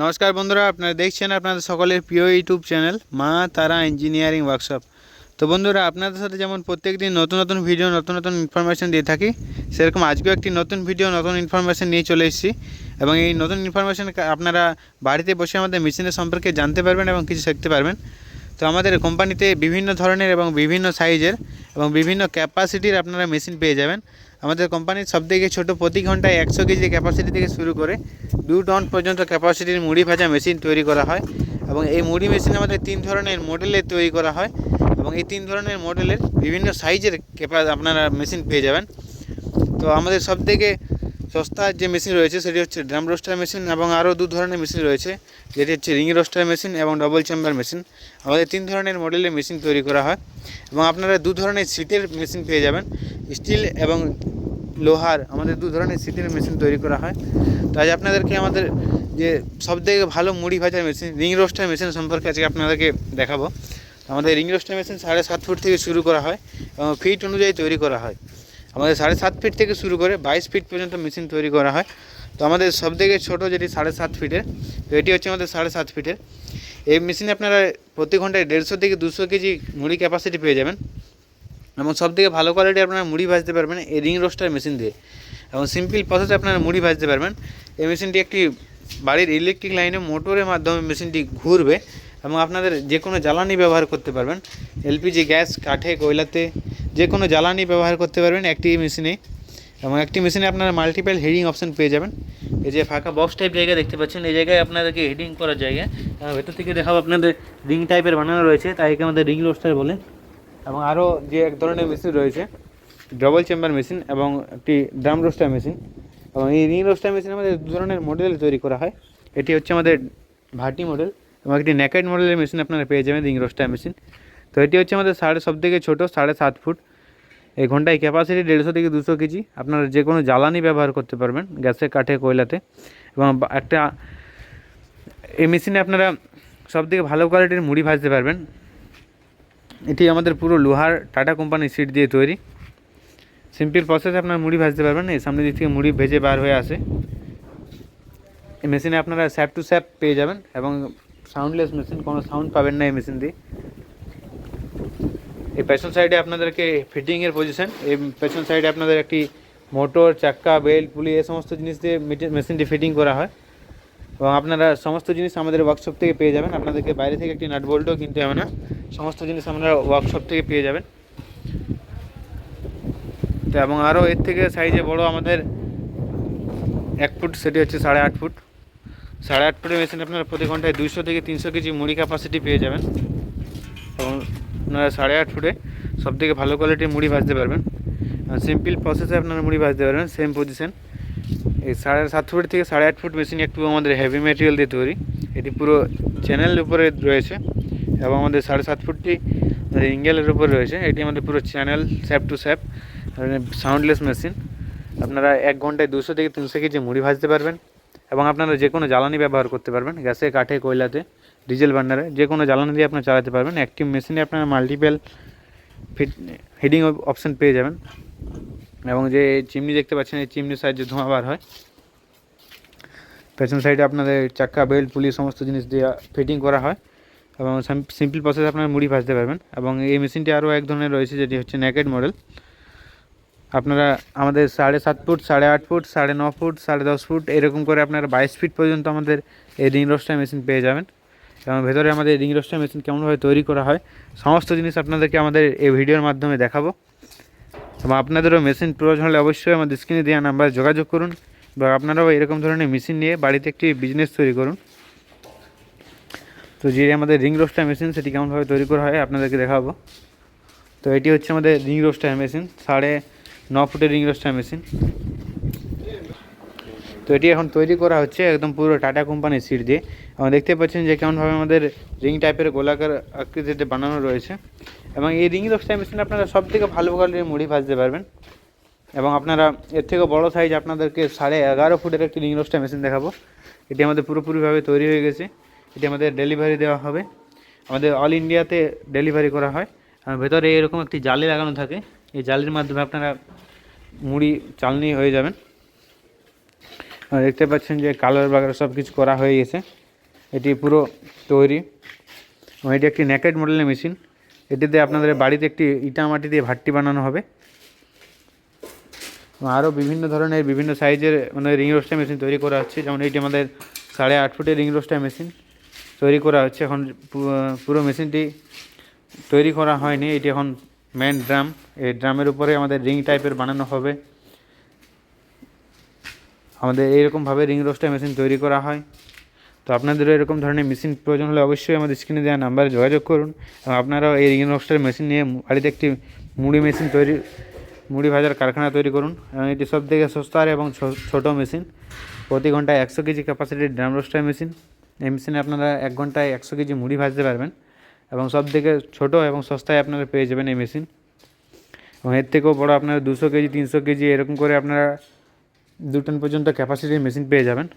নমস্কার বন্ধুরা, আপনারা দেখছেন আপনাদের সকলের প্রিয় ইউটিউব চ্যানেল মা তারা ইঞ্জিনিয়ারিং ওয়ার্কশপ। তো বন্ধুরা, আপনাদের সাথে যেমন প্রত্যেক দিন নতুন নতুন ভিডিও নতুন নতুন ইনফরমেশান দিয়ে থাকি, সেরকম আজকেও একটি নতুন ভিডিও নতুন ইনফরমেশান নিয়ে চলে এসেছি। এবং এই নতুন ইনফরমেশান আপনারা বাড়িতে বসে আমাদের মেশিনের সম্পর্কে জানতে পারবেন এবং কিছু শিখতে পারবেন। তো আমাদের কোম্পানিতে বিভিন্ন ধরনের এবং বিভিন্ন সাইজের এবং বিভিন্ন ক্যাপাসিটির আপনারা মেশিন পেয়ে যাবেন। আমাদের কোম্পানির সবথেকে ছোটো প্রতি ঘন্টায় 100 কেজি ক্যাপাসিটি থেকে শুরু করে 2 টন পর্যন্ত ক্যাপাসিটির মুড়ি ভাজা মেশিন তৈরি করা হয়। এবং এই মুড়ি মেশিন আমাদের 3 ধরনের মডেলে তৈরি করা হয় এবং এই 3 ধরনের মডেলের বিভিন্ন সাইজের আপনারা মেশিন পেয়ে যাবেন। তো আমাদের সবথেকে সস্তা যে মেশিন রয়েছে সেটি হচ্ছে ড্রাম রোস্টার মেশিন, এবং আরও 2 ধরনের মেশিন রয়েছে, যেটি হচ্ছে রিং রোস্টার মেশিন এবং ডবল চেম্বার মেশিন। আমাদের 3 ধরনের মডেলের মেশিন তৈরি করা হয় এবং আপনারা 2 ধরনের সিটের মেশিন পেয়ে যাবেন। স্টিল এবং লোহার আমাদের 2 ধরনের সিটের মেশিন তৈরি করা হয়। তো আজ আপনাদেরকে আমাদের যে সবথেকে ভালো মুড়ি ভাজার মেশিন রিং রোস্টার মেশিন সম্পর্কে আজকে আপনাদেরকে দেখাবো। আমাদের রিং রোস্টার মেশিন 7.5 ফুট থেকে শুরু করা হয় এবং ফিট অনুযায়ী তৈরি করা হয়। আমাদের 7.5 ফিট থেকে শুরু করে 22 ফিট পর্যন্ত মেশিন তৈরি করা হয়। তো আমাদের সবথেকে ছোটো যেটি 7.5 ফিটের, তো এটি হচ্ছে আমাদের 7.5 ফিটের। এই মেশিনে আপনারা প্রতি ঘন্টায় 150 থেকে 200 কেজি মুড়ি ক্যাপাসিটি পেয়ে যাবেন এবং সবথেকে ভালো কোয়ালিটি আপনারা মুড়ি ভাজতে পারবেন এই রিং রোস্টার মেশিন দিয়ে। এবং সিম্পল প্রসেসে আপনারা মুড়ি ভাজতে পারবেন। এই মেশিনটি একটি বাড়ির ইলেকট্রিক লাইনে মোটরের মাধ্যমে মেশিনটি ঘুরবে এবং আপনাদের যে কোনো জ্বালানি ব্যবহার করতে পারবেন। এলপিজি গ্যাস, কাঠে, কয়লাতে যে কোনো জ্বালানি ব্যবহার করতে পারবেন একটি মেশিনে। এবং একটি মেশিনে আপনারা মাল্টিপল হেডিং অপশান পেয়ে যাবেন। এই যে ফাঁকা বক্স টাইপ জায়গা দেখতে পাচ্ছেন, এই জায়গায় আপনাদেরকে হেডিং করার জায়গা, ভেতর থেকে দেখাবো আপনাদের রিং টাইপের বানানো রয়েছে, তাই একে আমাদের রিং রোস্টার বলে। এবং আরও যে এক ধরনের মেশিন রয়েছে ডবল চেম্বার মেশিন এবং একটি ড্রাম রোস্টার মেশিন। এবং এই রিং রোস্টার মেশিন আমাদের 2 ধরনের মডেল তৈরি করা হয়। এটি হচ্ছে আমাদের ভাটি মডেল এবং একটি নেকেড মডেলের মেশিন আপনারা পেয়ে যাবেন রিং রোস্টার মেশিন। তো এটি হচ্ছে আমাদের সবথেকে ছোটো 7.5 ফুট। এই ঘন্টায় ক্যাপাসিটি 150 থেকে 200 কেজি। আপনারা যে কোনো জ্বালানি ব্যবহার করতে পারবেন, গ্যাসে, কাঠে, কয়লাতে। এবং একটা এই মেশিনে আপনারা সবথেকে ভালো কোয়ালিটির মুড়ি ভাজতে পারবেন। এটি আমাদের পুরো লোহার টাটা কোম্পানির সিট দিয়ে তৈরি। সিম্পল প্রসেসে আপনারা মুড়ি ভাজতে পারবেন। এই সামনের দিক থেকে মুড়ি ভেজে বার হয়ে আসে। এই মেশিনে আপনারা স্যাপ টু স্যাপ পেয়ে যাবেন এবং সাউন্ডলেস মেশিন, কোনো সাউন্ড পাবেন না এই মেশিন দিয়ে। এই পেছন সাইডে আপনাদেরকে ফিটিংয়ের পজিশন, এই পেছন সাইডে আপনাদের একটি মোটর, চাক্কা, বেল্ট, পুলি এই সমস্ত জিনিস দিয়ে মেশিনটি ফিটিং করা হয়। এবং আপনারা সমস্ত জিনিস আমাদের ওয়ার্কশপ থেকে পেয়ে যাবেন। আপনাদেরকে বাইরে থেকে একটি নাট বোল্টও কিনতে হবে না, সমস্ত জিনিস আপনারা ওয়ার্কশপ থেকে পেয়ে যাবেন। তো এবং আরও এর থেকে সাইজে বড় আমাদের 1 ফুট, সেটি হচ্ছে 8.5 ফুট। 8.5 ফুটের মেশিন আপনারা প্রতি ঘন্টায় 200 থেকে 300 কেজি মুড়ি ক্যাপাসিটি পেয়ে যাবেন এবং আপনারা 8.5 ফুটে সবথেকে ভালো কোয়ালিটির মুড়ি ভাজতে পারবেন। সিম্পল প্রসেসে আপনারা মুড়ি ভাজতে পারবেন সেম পজিশন। এই 7.5 ফুট থেকে 8.5 ফুট মেশিন একটু আমাদের হেভি ম্যাটেরিয়াল দিয়ে তৈরি। এটি পুরো চ্যানেলের উপরে রয়েছে এবং আমাদের 7.5 ফুটটি ইঙ্গেলের উপরে রয়েছে। এটি আমাদের পুরো চ্যানেল, স্যাপ টু স্যাপ, সাউন্ডলেস মেশিন। আপনারা 1 ঘন্টায় 200 থেকে 300 কেজি মুড়ি ভাজতে পারবেন এবং আপনারা যে কোনো জ্বালানি ব্যবহার করতে পারবেন, গ্যাসে, কাঠে, কয়লাতে, ডিজেল বার্নারে যে কোনো জ্বালানি দিয়ে আপনারা চালাতে পারবেন। একটি মেশিনে আপনারা মাল্টিপল হেডিং অপশান পেয়ে যাবেন। এবং যে চিমনি দেখতে পাচ্ছেন, এই চিমনির সাহায্যে ধোঁয়া বার হয়। পেছন সাইডে আপনাদের চাক্কা, বেল্ট, পুলি সমস্ত জিনিস দিয়ে ফিটিং করা হয় এবং সিম্পল প্রসেসে আপনারা মুড়ি ভাজতে পারবেন। এবং এই মেশিনটি আরও এক ধরনের রয়েছে, যেটি হচ্ছে নেকেড মডেল। আপনারা আমাদের 7.5 ফুট, 8.5 ফুট, 9.5 ফুট, 10.5 ফুট এরকম করে আপনারা 22 ফিট পর্যন্ত আমাদের এই রিং রোস্টার মেশিন পেয়ে যাবেন। এবং ভেতরে আমাদের রিং রোস্টার মেশিন কেমনভাবে তৈরি করা হয় সমস্ত জিনিস আপনাদেরকে আমাদের এই ভিডিওর মাধ্যমে দেখাবো। এবং আপনাদেরও মেশিন প্রয়োজন হলে অবশ্যই আমাদের স্ক্রিনে দেওয়া নাম্বারে যোগাযোগ করুন বা আপনারাও এরকম ধরনের মেশিন নিয়ে বাড়িতে একটি বিজনেস তৈরি করুন। তো যে আমাদের রিং রোস্টার মেশিন সেটি কেমনভাবে তৈরি করা হয় আপনাদেরকে দেখাবো। তো এটি হচ্ছে আমাদের রিং রোস্টার মেশিন, 9.5 ফুটের রিং রোস্টার মেশিন। তো এটি এখন তৈরি করা হচ্ছে একদম পুরো টাটা কোম্পানির সিট দিয়ে। এবং দেখতে পাচ্ছেন যে কেমনভাবে আমাদের রিং টাইপের গোলাকার আকৃতিতে বানানো রয়েছে। এবং এই রিং রোস্টার মেশিন আপনারা সবথেকে ভালো কোয়ালিটির মুড়ি ভাজতে পারবেন। এবং আপনারা এর থেকে বড় সাইজ আপনাদেরকে 11.5 ফুটের একটি রিং রোস্টার মেশিন দেখাবো। এটি আমাদের পুরোপুরিভাবে তৈরি হয়ে গেছে। এটি আমাদের ডেলিভারি দেওয়া হবে, আমাদের অল ইন্ডিয়াতে ডেলিভারি করা হয়। ভেতরে এরকম একটি জালি লাগানো থাকে, এই জালির মাধ্যমে আপনারা মুড়ি চালনি হয়ে যাবেন। দেখতে পাচ্ছেন যে কালার বাগার সব কিছু করা হয়ে গেছে এটি পুরো তৈরি এবং এটি একটি নেকেড মডেলের মেশিন। এটিতে আপনাদের বাড়িতে একটি ইটা মাটি দিয়ে ভাট্টি বানানো হবে এবং আরও বিভিন্ন ধরনের বিভিন্ন সাইজের মানে রিং রোস্টার মেশিন তৈরি করা হচ্ছে। যেমন এইটি আমাদের 8.5 ফুটের রিং রোস্টার মেশিন তৈরি করা হচ্ছে। এখন পুরো মেশিনটি তৈরি করা হয়নি, এটি এখন মেন ড্রাম, এই ড্রামের উপরে আমাদের রিং টাইপের বানানো হবে। আমাদের এইরকমভাবে রিং রোস্টার মেশিন তৈরি করা হয়। তো আপনাদেরও এরকম ধরনের মেশিন প্রয়োজন হলে অবশ্যই আমাদের স্ক্রিনে দেওয়া নাম্বারে যোগাযোগ করুন এবং আপনারাও এই রিং রোস্টার মেশিন নিয়ে বাড়িতে একটি মুড়ি ভাজার কারখানা তৈরি করুন। এবং এটি সব থেকে সস্তা এবং ছোটো মেশিন। প্রতি ঘন্টায় 100 কেজি ক্যাপাসিটির ড্রাম রোস্টার মেশিন। এই মেশিনে আপনারা 1 ঘন্টায় 100 কেজি মুড়ি ভাজতে পারবেন এবং সব থেকে ছোটো এবং সস্তায় আপনারা পেয়ে যাবেন এই মেশিন। এবং এর থেকেও বড়ো আপনারা 200 কেজি 300 কেজি এরকম করে আপনারা 2 টন পর্যন্ত ক্যাপাসিটির মেশিন পেয়ে যাবেন।